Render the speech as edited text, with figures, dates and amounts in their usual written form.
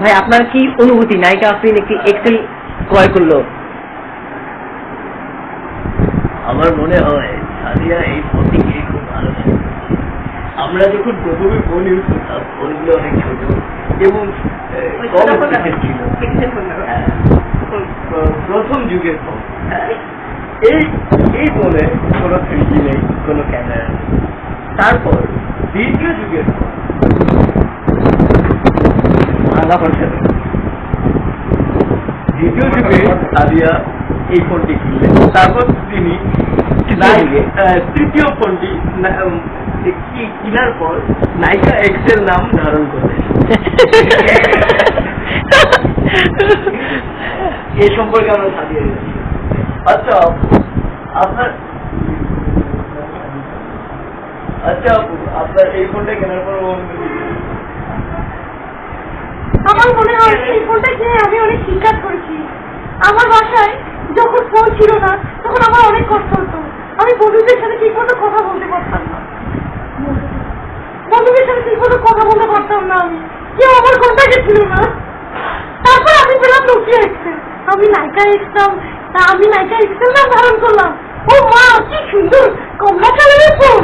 ভাই আপনার কি অনুভূতি নায়িকা আফরিন একটি এক্সেল ক্রয় করলো? আমার মনে হয় সাদিয়া এই ফোনটিকে খুব ভালো ছিল। আমরা যখন প্রথমে ফোন ইউজ করতাম ফোনগুলো অনেক ছোট এবং কম স্পেসের ছিল, প্রথম যুগের ফোন। এই ফোনে কোনো 3G নেই, কোনো ক্যামেরা নেই। তারপর দ্বিতীয় যুগের ফোন দ্বিতীয় যুগে সাদিয়া এই ফোনটি কিনলেন। তারপর তিনি তৃতীয় ফোনটি কেনার পর নায়িকা এক্সেল নাম ধারণ করলেন। এই সম্পর্কে আমরা সাদিয়া। আচ্ছা আপনার এই ফোনটা কেনার পর আমার মনে হয় এই ফোনটা কিনে আমি অনেক চিন্তাত করেছি। আমার বাসায় যখন ফোন ছিল না তখন আমার অনেক কষ্ট হতো। আমি বন্ধুদের সাথে ঠিক মতো কথা বলতে পারতাম না, আমি কেউ আমার কন্টাক্টে ছিল না। তারপর আমি পেলাম নোকিয়া এক্সেল। আমি নায়িকা এক্সেল নাম ধারণ করলাম। ও মা কি সুন্দর কমলা কালারের ফোন।